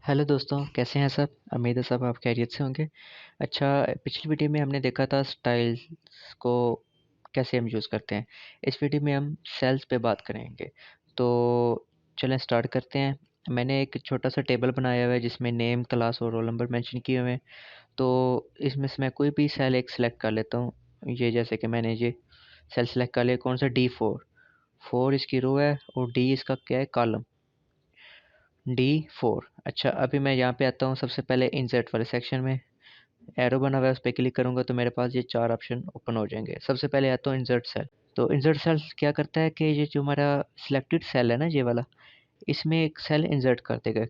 Hello दोस्तों, कैसे हैं सब? उम्मीद है सब आप खैरियत से होंगे। अच्छा, पिछली वीडियो में हमने देखा था स्टाइल्स को कैसे हम यूज़ करते हैं। इस वीडियो में हम सेल्स पे बात करेंगे। तो चलें स्टार्ट करते हैं। मैंने एक छोटा सा टेबल बनाया हुआ है जिसमें नेम, क्लास और रोल नंबर मेंशन किए हुए हैं। तो इसमें से मैं कोई भी सेल एक सिलेक्ट कर लेता हूँ। ये जैसे कि मैंने ये सेल सिलेक्ट कर लिया, कौन सा D4। 4 इसकी रो है और D इसका क्या है, कॉलम। D4। अच्छा, अभी मैं यहाँ पे आता हूँ सबसे पहले इंसर्ट वाले सेक्शन में। एरो बना हुआ है, उस पर क्लिक करूँगा तो मेरे पास ये 4 ऑप्शन ओपन हो जाएंगे। सबसे पहले आता हूँ इंसर्ट सेल। तो इंसर्ट सेल क्या करता है कि ये जो हमारा सिलेक्टेड सेल है ना, ये वाला, इसमें एक सेल इंसर्ट कर देगा।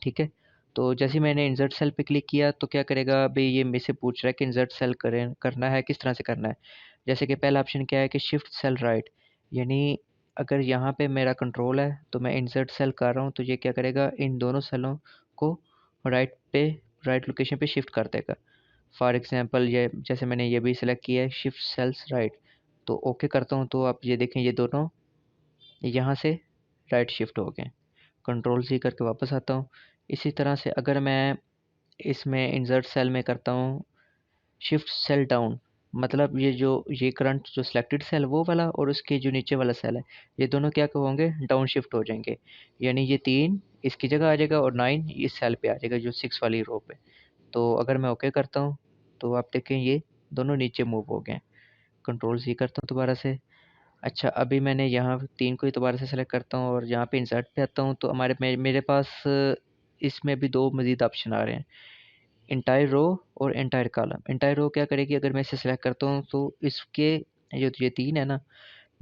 ठीक है। तो जैसे ही मैंने इंसर्ट सेल पे क्लिक किया तो क्या करेगा, अभी ये मेरे से पूछ रहा है कि इंसर्ट सेल करें करना है, किस तरह से करना है। जैसे कि पहला ऑप्शन क्या है कि शिफ्ट सेल राइट, यानी अगर यहाँ पे मेरा कंट्रोल है तो मैं इंसर्ट सेल कर रहा हूँ तो ये क्या करेगा, इन दोनों सेलों को राइट पे, राइट लोकेशन पे शिफ्ट कर देगा। फॉर एग्जांपल ये जैसे मैंने ये भी सिलेक्ट किया है, शिफ्ट सेल्स राइट। तो ओके करता हूँ तो आप ये देखें, ये दोनों यहाँ से राइट शिफ्ट हो गए। कंट्रोल सी करके वापस आता हूँ। इसी तरह से अगर मैं इसमें इंसर्ट सेल में करता हूँ शिफ्ट सेल डाउन, मतलब ये जो ये करंट जो सिलेक्टेड सेल वो वाला और उसके जो नीचे वाला सेल है, ये दोनों क्या होंगे, डाउन शिफ्ट हो जाएंगे। यानी ये 3 इसकी जगह आ जाएगा और 9 इस सेल पे आ जाएगा जो 6 वाली रो पे। तो अगर मैं ओके करता हूँ तो आप देखें ये दोनों नीचे मूव हो गए। कंट्रोल सी करता हूँ दोबारा से। अच्छा, अभी मैंने यहाँ 3 को ही दोबारा से सेलेक्ट करता हूँ और यहाँ पे इंसर्ट पे आता हूँ तो मेरे पास इसमें भी 2 मज़ीद ऑप्शन आ रहे हैं, एंटायर रो और एंटायर कॉलम। एंटायर रो क्या करेगी, अगर मैं इसे सेलेक्ट करता हूँ तो इसके जो ये 3 है ना,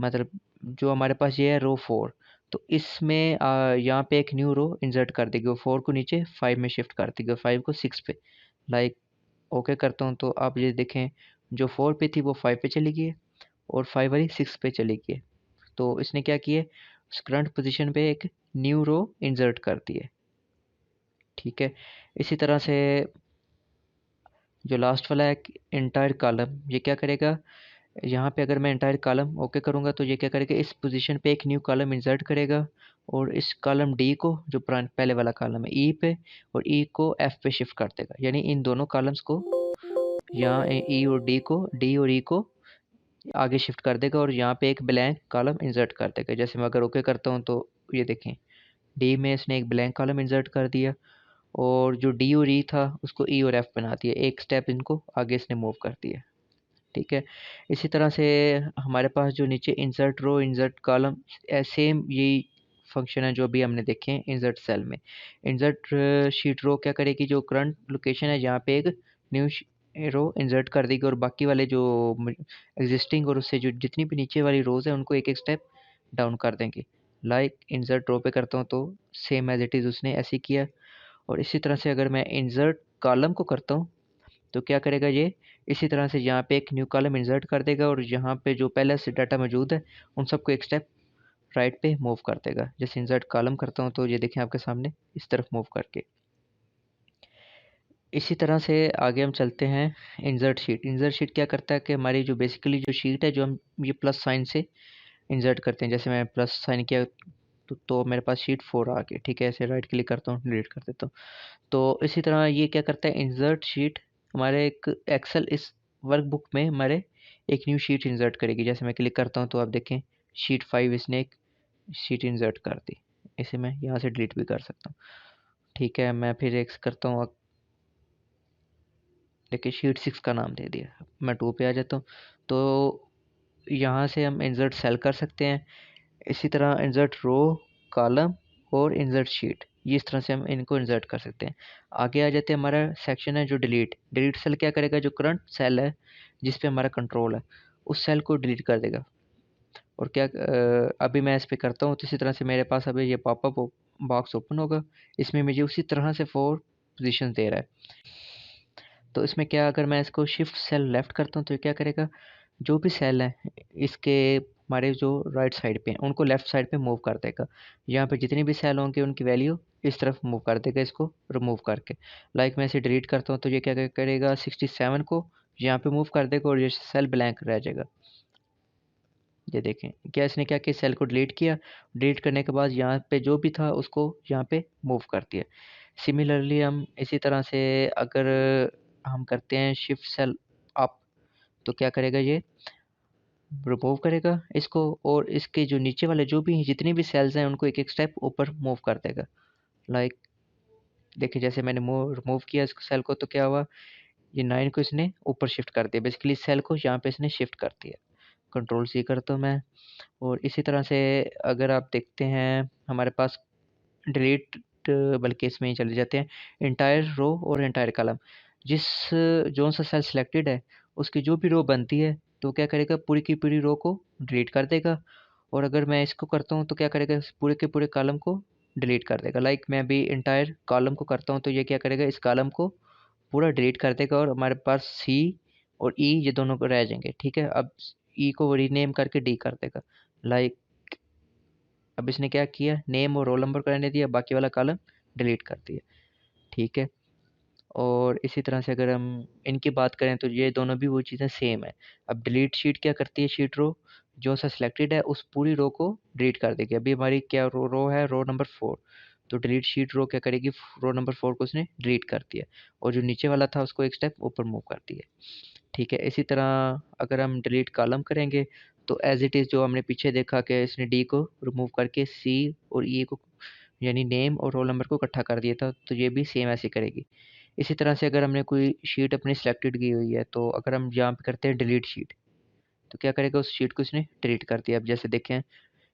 मतलब जो हमारे पास ये है रो 4, तो इसमें यहाँ पे एक न्यू रो इंसर्ट कर देगी। वो 4 को नीचे 5 में शिफ्ट कर देगी और 5 को 6 पे। लाइक ओके करता हूँ तो आप ये देखें, जो 4 पे थी वो 5 पे चली गई है और 5 वाली 6 पे चली गई है। तो इसने क्या किया, करंट पोजीशन पे एक न्यू रो इंसर्ट कर दी है। ठीक है। इसी तरह से जो लास्ट वाला है एंटायर कॉलम, ये क्या करेगा, यहाँ पे अगर मैं एंटायर कॉलम ओके करूँगा तो ये क्या करेगा, इस पोजीशन पे एक न्यू कॉलम इंसर्ट करेगा और इस कॉलम डी को, जो पहले वाला कॉलम है ई पे, और ई को एफ पे शिफ्ट कर देगा। यानी इन दोनों कॉलम्स को यहाँ ई और डी को, डी और ई को आगे शिफ्ट कर देगा और यहाँ पे एक ब्लैंक कॉलम इंसर्ट कर देगा। जैसे मैं अगर ओके करता हूँ तो ये देखें, डी में इसने एक ब्लैंक कॉलम इंसर्ट कर दिया और जो डी और ई था उसको ई और एफ बना दिया, एक स्टेप इनको आगे इसने मूव कर दिया। ठीक है। इसी तरह से हमारे पास जो नीचे insert row, insert column, same यही फंक्शन है जो भी हमने देखे हैं इंसर्ट सेल में। इंसर्ट शीट रो क्या करेगी, जो करंट लोकेशन है यहाँ पे एक न्यू रो इंसर्ट कर देगी और बाकी वाले जो एग्जिस्टिंग और उससे जो जितनी भी नीचे वाली रोज है उनको एक एक स्टेप डाउन कर देंगे। लाइक इंसर्ट रो पे करता हूँ तो सेम एज इट इज़ उसने ऐसे ही किया। और इसी तरह से अगर मैं इंसर्ट कॉलम को करता हूँ तो क्या करेगा ये, इसी तरह से यहाँ पे एक न्यू कॉलम इंसर्ट कर देगा और यहाँ पे जो पहले से डाटा मौजूद है उन सबको एक स्टेप राइट पे मूव कर देगा। जैसे इंसर्ट कॉलम करता हूँ तो ये देखें आपके सामने इस तरफ मूव करके। इसी तरह से आगे हम चलते हैं। इंसर्ट शीट, इंसर्ट शीट क्या करता है कि हमारी जो बेसिकली जो शीट है, जो हम ये प्लस साइन से इंसर्ट करते हैं, जैसे मैं प्लस साइन किया तो मेरे पास शीट 4 आ गई। ठीक है, ऐसे राइट क्लिक करता हूँ, डिलीट कर देता हूँ। तो इसी तरह ये क्या करता है, इंसर्ट शीट हमारे एक एक्सेल इस वर्कबुक में हमारे एक न्यू शीट इंसर्ट करेगी। जैसे मैं क्लिक करता हूँ तो आप देखें शीट 5 इसने एक शीट इंसर्ट कर दी। इसे मैं यहाँ से डिलीट भी कर सकता हूँ। ठीक है, मैं फिर एक करता हूँ, देखिए शीट 6 का नाम दे दिया। मैं 2 पे आ जाता हूँ तो यहाँ से हम इंसर्ट सेल कर सकते हैं। इसी तरह इंसर्ट रो, कॉलम और इंसर्ट शीट, ये इस तरह से हम इनको इंसर्ट कर सकते हैं। आगे आ जाते हैं, हमारा सेक्शन है जो डिलीट। डिलीट सेल क्या करेगा, जो करंट सेल है जिस पे हमारा कंट्रोल है उस सेल को डिलीट कर देगा। और क्या अभी मैं इस पे करता हूँ तो इसी तरह से मेरे पास अभी ये पॉपअप बॉक्स ओपन होगा। इसमें मुझे उसी तरह से 4 पोजीशन दे रहा है। तो इसमें क्या, अगर मैं इसको शिफ्ट सेल लेफ्ट करता हूँ तो ये क्या करेगा, जो भी सेल है इसके हमारे जो राइट साइड पे हैं उनको लेफ्ट साइड पे मूव कर देगा। यहाँ पे जितने भी सेल होंगे उनकी वैल्यू इस तरफ मूव कर देगा, इसको रिमूव करके। लाइक मैं इसे डिलीट करता हूँ तो ये क्या करेगा, 67 को यहाँ पे मूव कर देगा और ये सेल ब्लैंक रह जाएगा। ये देखें क्या इसने क्या किया, सेल को डिलीट किया, डिलीट करने के बाद यहाँ पे जो भी था उसको यहाँ पे मूव कर दिया। सिमिलरली हम इसी तरह से अगर हम करते हैं शिफ्ट सेल अप, तो क्या करेगा ये रिमूव करेगा इसको, और इसके जो नीचे वाले जो भी जितनी भी सेल्स हैं उनको एक एक स्टेप ऊपर मूव कर देगा। लाइक देखिए जैसे मैंने रिमूव किया इस सेल को तो क्या हुआ, ये 9 को इसने ऊपर शिफ्ट कर दिया, बेसिकली इस सेल को यहाँ पे इसने शिफ्ट कर दिया। कंट्रोल सी करता हूँ मैं। और इसी तरह से अगर आप देखते हैं हमारे पास डिलीट, बल्कि इसमें ही चले जाते हैं इंटायर रो और इंटायर कॉलम। जिस जोन सा सेल सिलेक्टेड है उसकी जो भी रो बनती है तो क्या करेगा पूरी की पूरी रो को डिलीट कर देगा। और अगर मैं इसको करता हूँ तो क्या करेगा इस पूरे के पूरे कॉलम को डिलीट कर देगा। लाइक मैं अभी इंटायर कॉलम को करता हूँ तो ये क्या करेगा इस कॉलम को पूरा डिलीट कर देगा, और हमारे पास सी और ई ये दोनों को रह जाएंगे। ठीक है, अब ई को रीनेम करके डी कर देगा। लाइक अब इसने क्या किया, नेम और रोल नंबर को रहने दिया, बाकी वाला कॉलम डिलीट कर दिया। ठीक है, और इसी तरह से अगर हम इनकी बात करें तो ये दोनों भी वो चीज़ें सेम है। अब डिलीट शीट क्या करती है, शीट रो जो सा सिलेक्टेड है उस पूरी रो को डिलीट कर देगी। अभी हमारी क्या रो है, रो नंबर 4, तो डिलीट शीट रो क्या करेगी, रो नंबर 4 को उसने डिलीट कर दिया, और जो नीचे वाला था उसको एक स्टेप ऊपर मूव कर दिया। ठीक है, इसी तरह अगर हम डिलीट कॉलम करेंगे तो एज इट इज़ जो हमने पीछे देखा कि इसने डी को रिमूव करके सी और ई को यानी नेम और रोल नंबर को इकट्ठा कर दिया था, तो ये भी सेम ऐसे करेगी। इसी तरह से अगर हमने कोई शीट अपनी सिलेक्टेड की हुई है तो अगर हम यहाँ पे करते हैं डिलीट शीट, तो क्या करेगा उस शीट को इसने डिलीट कर दिया। अब जैसे देखें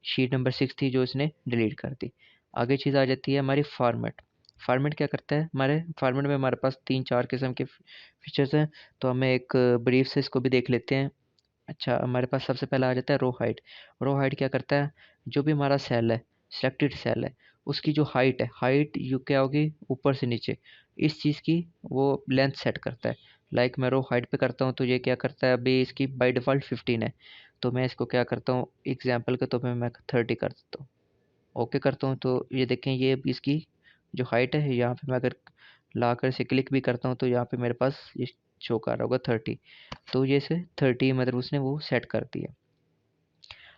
शीट नंबर 6 थी जो इसने डिलीट कर दी। आगे चीज़ आ जाती है हमारी फॉर्मेट। फॉर्मेट क्या करता है, हमारे फॉर्मेट में हमारे पास 3-4 किस्म के फीचर्स हैं, तो हमें एक ब्रीफ से इसको भी देख लेते हैं। अच्छा, हमारे पास सबसे पहला आ जाता है रो हाइट। रो हाइट क्या करता है, जो भी हमारा सेल है, सिलेक्टेड सेल है, उसकी जो हाइट है, हाइट यू क्या होगी ऊपर से नीचे, इस चीज़ की वो लेंथ सेट करता है। लाइक मैं रो हाइट पे करता हूँ तो ये क्या करता है, अभी इसकी बाय डिफ़ॉल्ट 15 है, तो मैं इसको क्या करता हूँ एग्जांपल के तौर पे मैं 30 कर देता हूँ। ओके करता हूँ तो ये देखें ये इसकी जो हाइट है, यहाँ पे मैं अगर लाकर इसे क्लिक भी करता हूँ तो यहाँ पे मेरे पास ये शो कर रहा होगा 30। तो ये से 30 मतलब उसने वो सेट कर दिया।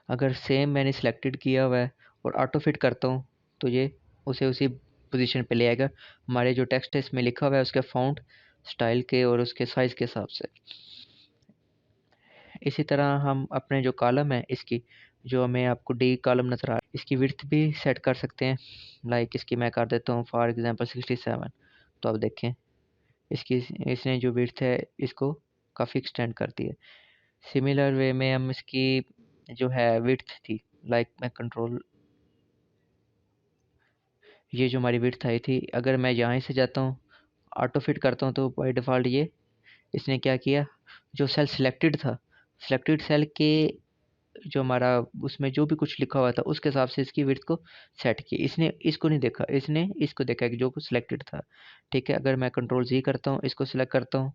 अगर सेम मैंने सिलेक्टेड किया हुआ है और ऑटो फिट करता हूँ तो ये उसे उसी पोजीशन पे ले आएगा, हमारे जो टेक्स्ट है इसमें लिखा हुआ है उसके फ़ॉन्ट स्टाइल के और उसके साइज़ के हिसाब से। इसी तरह हम अपने जो कॉलम है इसकी, जो हमें आपको डी कॉलम नज़र आ रहा है, इसकी विड्थ भी सेट कर सकते हैं। लाइक इसकी मैं कर देता हूँ फॉर एग्जांपल 67। तो अब देखें इसकी इसने जो विड्थ है इसको काफ़ी एक्सटेंड कर दी है। सिमिलर वे में हम इसकी जो है विड्थ थी, लाइक मैं कंट्रोल, ये जो हमारी विड्थ आई थी अगर मैं यहाँ से जाता हूँ ऑटो फिट करता हूँ तो बाय डिफ़ॉल्ट ये इसने क्या किया, जो सेल सिलेक्टेड था, सिलेक्टेड सेल के जो हमारा उसमें जो भी कुछ लिखा हुआ था उसके हिसाब से इसकी विड्थ को सेट किया। इसने इसको नहीं देखा, इसने इसको देखा कि जो कुछ सिलेक्टेड था। ठीक है, अगर मैं कंट्रोल जी करता हूँ इसको सिलेक्ट करता हूँ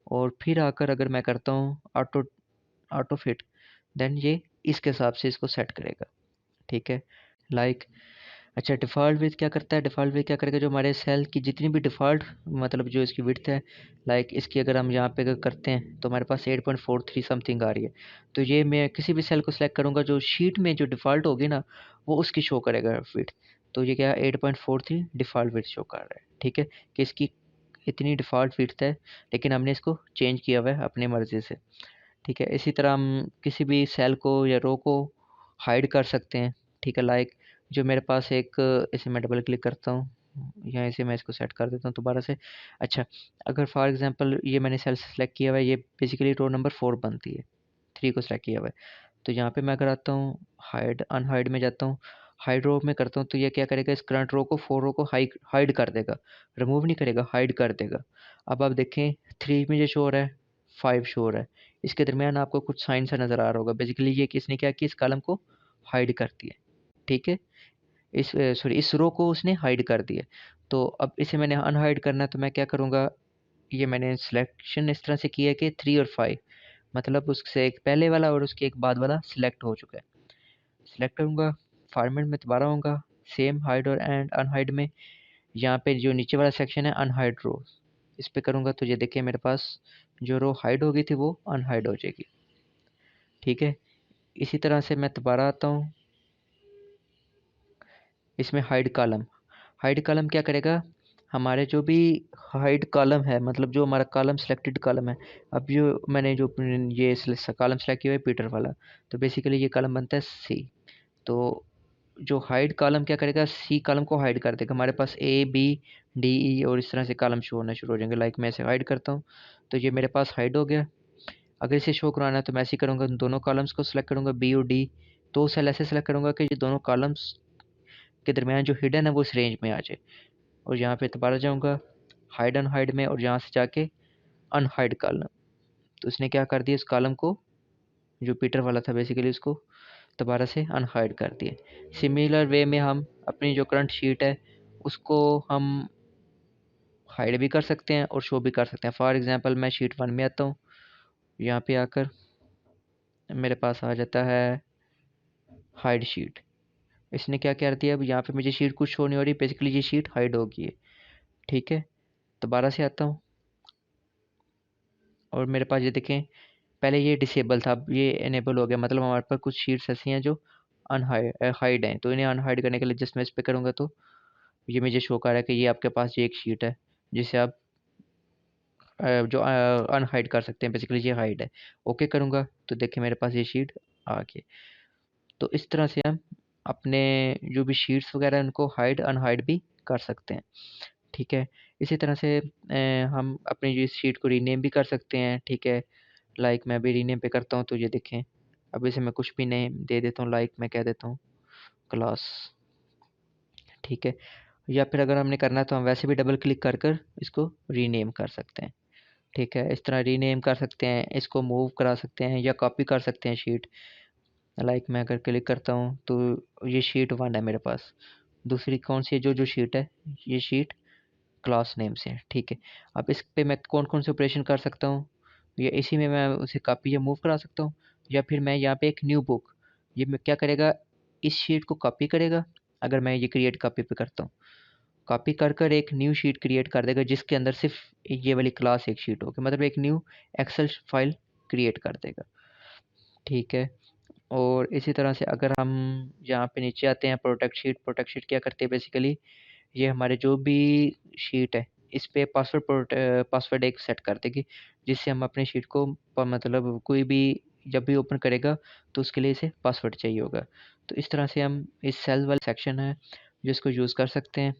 और फिर आकर अगर मैं करता हूँ ऑटो ऑटो फिट, देन ये इसके हिसाब से इसको सेट करेगा। ठीक है, लाइक अच्छा डिफ़ॉल्ट विड्थ क्या करता है, डिफ़ॉल्ट विड्थ क्या करेगा, जो हमारे सेल की जितनी भी डिफ़ॉल्ट मतलब जो इसकी विड्थ है, लाइक इसकी अगर हम यहाँ पे अगर करते हैं तो हमारे पास 8.43 समथिंग आ रही है। तो ये मैं किसी भी सेल को सिलेक्ट करूँगा जो शीट में जो डिफ़ॉल्ट होगी ना वो उसकी शो करेगा विड्थ। तो ये क्या 8.43 डिफ़ॉल्ट विड्थ शो कर रहा है। ठीक है, कि इसकी इतनी डिफ़ॉल्ट विड्थ है, लेकिन हमने इसको चेंज किया हुआ है अपनी मर्ज़ी से। ठीक है, इसी तरह हम किसी भी सेल को या रो को हाइड कर सकते हैं। ठीक है, लाइक जो मेरे पास एक इसे मैं डबल क्लिक करता हूँ, यहाँ से मैं इसको सेट कर देता हूँ दोबारा से। अच्छा, अगर फॉर एग्जांपल ये मैंने सेल सेलेक्ट किया हुआ है, ये बेसिकली रो नंबर 4 बनती है, 3 को सेलेक्ट किया हुआ है। तो यहाँ पे मैं अगर आता हूँ हाइड अनहाइड में जाता हूँ, हाइड रो में करता हूँ तो ये क्या करेगा इस करंट रो को 4 रो को हाइड हाइड कर देगा, रिमूव नहीं करेगा, हाइड कर देगा। अब आप देखें 3 में जो शो हो रहा है, 5 शो हो रहा है, इसके दरमियान आपको कुछ साइन सा नज़र आ रहा होगा, बेसिकली ये किसने क्या किया इस कॉलम को हाइड कर दिया। ठीक है, इस सॉरी इस रो को उसने हाइड कर दिया। तो अब इसे मैंने अनहाइड करना है तो मैं क्या करूँगा, ये मैंने सिलेक्शन इस तरह से किया है कि 3 और 5 मतलब उससे एक पहले वाला और उसके एक बाद वाला सिलेक्ट हो चुका है। सिलेक्ट करूँगा, फॉर्मेट में दोबारा आऊँगा, सेम हाइड और एंड अनहाइड में, यहाँ पे जो नीचे वाला सेक्शन है अनहाइड रो, इस पे करूँगा तो ये देखिए मेरे पास जो रो हाइड हो गई थी वो अनहाइड हो जाएगी। ठीक है, इसी तरह से मैं दोबारा आता हूँ, इसमें हाइड कॉलम क्या करेगा, हमारे जो भी हाइड कॉलम है, मतलब जो हमारा कॉलम सिलेक्टेड कॉलम है, अब जो मैंने जो ये कॉलम सेलेक्ट किया हुआ है पीटर वाला, तो बेसिकली ये कॉलम बनता है सी। तो जो हाइड कॉलम क्या करेगा, सी कॉलम को हाइड कर देगा। हमारे पास ए बी डी ई और इस तरह से कॉलम शो होना शुरू हो जाएंगे। लाइक मैं इसे हाइड करता हूँ, तो ये मेरे पास हाइड हो गया। अगर इसे शो कराना है तो मैं ऐसे ही करूँगा, दोनों कॉलम्स को सिलेक्ट करूँगा, बी और डी। दो सेल ऐसे सेलेक्ट करूँगा कि ये दोनों कॉलम्स के दरमियान जो हिडन है वो इस रेंज में आ जाए। और यहाँ पे दोबारा जाऊँगा हाइड अनहाइड में, और यहाँ से जाके अनहाइड कॉलम। तो इसने क्या कर दिया, इस कॉलम को, जो पीटर वाला था बेसिकली, उसको दोबारा से अनहाइड कर दिए। सिमिलर वे में हम अपनी जो करंट शीट है उसको हम हाइड भी कर सकते हैं और शो भी कर सकते हैं। फॉर एग्जांपल मैं शीट 1 में आता हूँ, यहाँ पे आकर मेरे पास आ जाता है हाइड शीट। इसने क्या कर दिया, अब यहाँ पे मुझे शीट कुछ शो नहीं हो रही, बेसिकली ये शीट हाइड हो गई है। ठीक है, दोबारा से आता हूँ और मेरे पास ये देखें, पहले ये डिसेबल था, अब ये इनेबल हो गया। मतलब हमारे पास कुछ शीट्स ऐसी हैं जो अनहाइड हाइड हैं, तो इन्हें अनहाइड करने के लिए जस्ट मैं इस पे करूँगा तो ये मुझे शो कर रहा है कि ये आपके पास ये एक शीट है जिसे आप जो अनहाइड कर सकते हैं। बेसिकली ये हाइड है। ओके करूँगा तो देखिए मेरे पास ये शीट आ गई। तो इस तरह से हम अपने जो भी शीट्स वगैरह हैं उनको हाइड अनहाइड भी कर सकते हैं। ठीक है, इसी तरह से हम अपनी जो इस शीट को रीनेम भी कर सकते हैं। ठीक है, लाइक मैं अभी रीनेम पे करता हूँ तो ये देखें, अब इसे मैं कुछ भी नेम दे देता हूँ, लाइक मैं कह देता हूँ क्लास। ठीक है, या फिर अगर हमने करना है तो हम वैसे भी डबल क्लिक कर कर इसको रीनेम कर सकते हैं। ठीक है, इस तरह रीनेम कर सकते हैं, इसको मूव करा सकते हैं या कॉपी कर सकते हैं शीट। लाइक मैं अगर क्लिक करता हूँ तो ये शीट 1 है मेरे पास। दूसरी कौन सी है, जो जो शीट है, ये शीट क्लास नेम से है। ठीक है, अब इस पे मैं कौन कौन से ऑपरेशन कर सकता हूँ, या इसी में मैं उसे कॉपी या मूव करा सकता हूँ। या फिर मैं यहाँ पे एक न्यू बुक, ये मैं क्या करेगा, इस शीट को कॉपी करेगा। अगर मैं ये क्रिएट कॉपी पे करता हूँ, कॉपी कर कर एक न्यू शीट क्रिएट कर देगा जिसके अंदर सिर्फ ये वाली क्लास एक शीट होगी, मतलब एक न्यू एक्सेल फाइल क्रिएट कर देगा। ठीक है, और इसी तरह से अगर हम यहाँ पे नीचे आते हैं, प्रोटेक्ट शीट क्या करती है बेसिकली, ये हमारे जो भी शीट है इस पे पासवर्ड एक सेट कर देगी, जिससे हम अपनी शीट को मतलब कोई भी जब भी ओपन करेगा तो उसके लिए इसे पासवर्ड चाहिए होगा। तो इस तरह से हम इस सेल वाला सेक्शन है जिसको यूज़ कर सकते हैं।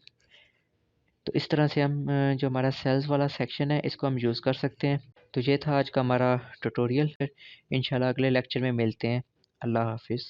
तो इस तरह से हम जो हमारा सेल्स वाला सेक्शन है इसको हम यूज़ कर सकते हैं। तो ये था आज का हमारा ट्यूटोरियल। फिर इंशाल्लाह अगले लेक्चर में मिलते हैं। अल्लाह हाफिज़।